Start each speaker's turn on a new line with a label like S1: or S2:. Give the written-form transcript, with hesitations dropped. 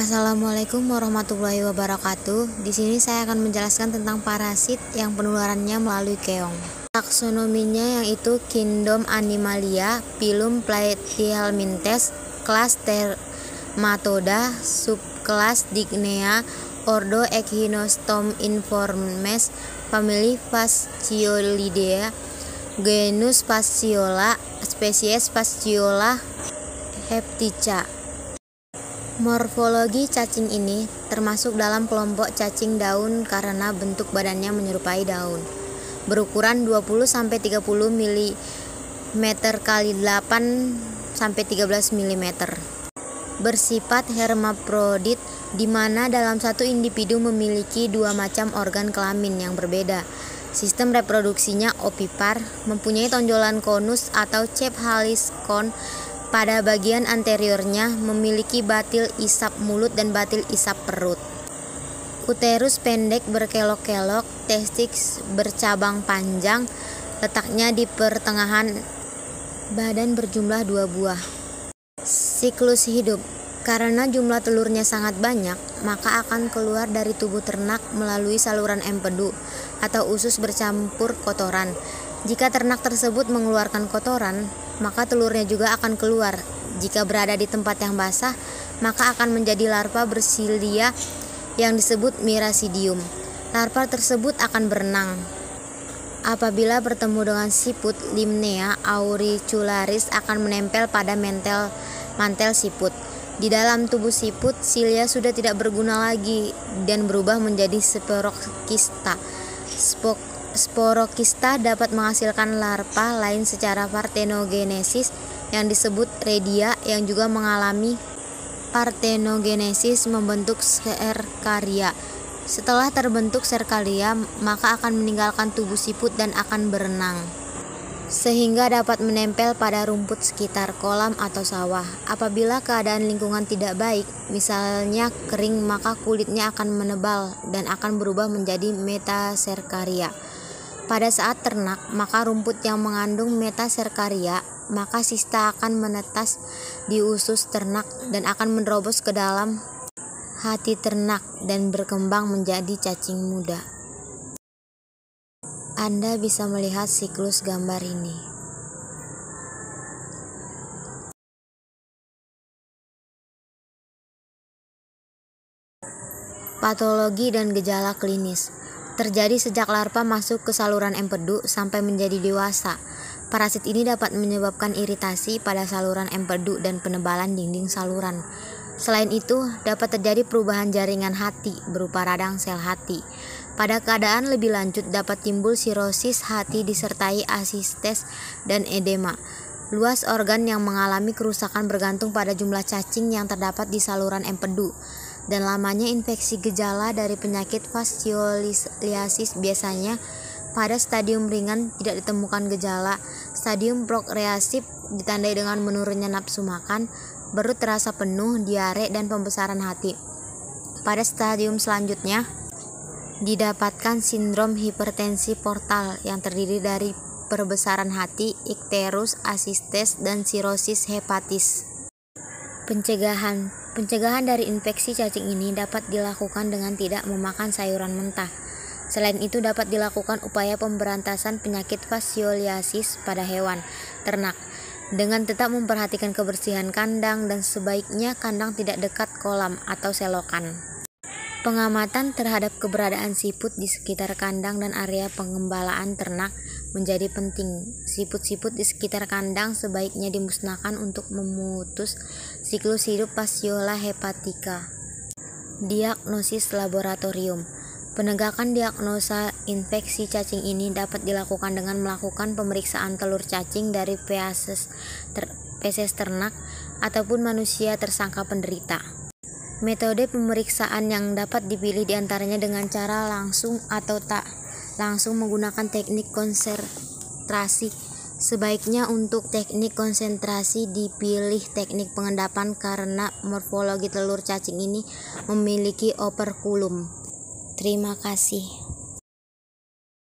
S1: Assalamualaikum warahmatullahi wabarakatuh. Di sini saya akan menjelaskan tentang parasit yang penularannya melalui keong. Taksonominya yaitu Kingdom Animalia, Phylum Platyhelminthes, kelas Dermatoda, subkelas Dichnea, ordo Echinostome-informes, famili Fasciolidea, genus Fasciola, spesies Fasciola heptica. Morfologi cacing ini termasuk dalam kelompok cacing daun karena bentuk badannya menyerupai daun. Berukuran 20-30 mm x 8-13 mm. Bersifat hermaprodit di mana dalam satu individu memiliki dua macam organ kelamin yang berbeda. Sistem reproduksinya ovipar, mempunyai tonjolan konus atau cephalis kon. Pada bagian anteriornya memiliki batil isap mulut dan batil isap perut. Uterus pendek berkelok-kelok, testis bercabang panjang, letaknya di pertengahan badan, berjumlah 2 buah. Siklus hidup. Karena jumlah telurnya sangat banyak, maka akan keluar dari tubuh ternak melalui saluran empedu atau usus bercampur kotoran. Jika ternak tersebut mengeluarkan kotoran, maka telurnya juga akan keluar. Jika berada di tempat yang basah, maka akan menjadi larva bersilia yang disebut Miracidium. Larva tersebut akan berenang. Apabila bertemu dengan siput, Limnea auricularis akan menempel pada mantel siput. Di dalam tubuh siput, silia sudah tidak berguna lagi dan berubah menjadi sporokista. Sporokista dapat menghasilkan larva lain secara partenogenesis yang disebut redia, yang juga mengalami partenogenesis membentuk serkaria. Setelah terbentuk serkaria, maka akan meninggalkan tubuh siput dan akan berenang, sehingga dapat menempel pada rumput sekitar kolam atau sawah. Apabila keadaan lingkungan tidak baik, misalnya kering, maka kulitnya akan menebal dan akan berubah menjadi metaserkaria. Pada saat ternak, maka rumput yang mengandung metaserkaria, maka sista akan menetas di usus ternak dan akan menerobos ke dalam hati ternak dan berkembang menjadi cacing muda. Anda bisa melihat siklus gambar ini. Patologi dan gejala klinis. Terjadi sejak larva masuk ke saluran empedu sampai menjadi dewasa. Parasit ini dapat menyebabkan iritasi pada saluran empedu dan penebalan dinding saluran. Selain itu, dapat terjadi perubahan jaringan hati berupa radang sel hati. Pada keadaan lebih lanjut dapat timbul sirosis hati disertai asistes dan edema. Luas organ yang mengalami kerusakan bergantung pada jumlah cacing yang terdapat di saluran empedu dan lamanya infeksi. Gejala dari penyakit fascioliasis biasanya pada stadium ringan tidak ditemukan gejala. Stadium prokreasif ditandai dengan menurunnya nafsu makan, perut terasa penuh, diare, dan pembesaran hati. Pada stadium selanjutnya didapatkan sindrom hipertensi portal yang terdiri dari perbesaran hati, ikterus, asistes, dan sirosis hepatis. Pencegahan dari infeksi cacing ini dapat dilakukan dengan tidak memakan sayuran mentah. Selain itu dapat dilakukan upaya pemberantasan penyakit fascioliasis pada hewan ternak dengan tetap memperhatikan kebersihan kandang dan sebaiknya kandang tidak dekat kolam atau selokan. Pengamatan terhadap keberadaan siput di sekitar kandang dan area pengembalaan ternak menjadi penting. Siput-siput di sekitar kandang sebaiknya dimusnahkan untuk memutus siklus hidup Fasciola hepatica. Diagnosis laboratorium. Penegakan diagnosa infeksi cacing ini dapat dilakukan dengan melakukan pemeriksaan telur cacing dari feses ternak ataupun manusia tersangka penderita. Metode pemeriksaan yang dapat dipilih diantaranya dengan cara langsung atau tak langsung menggunakan teknik konsentrasi. Sebaiknya untuk teknik konsentrasi dipilih teknik pengendapan karena morfologi telur cacing ini memiliki operkulum. Terima kasih.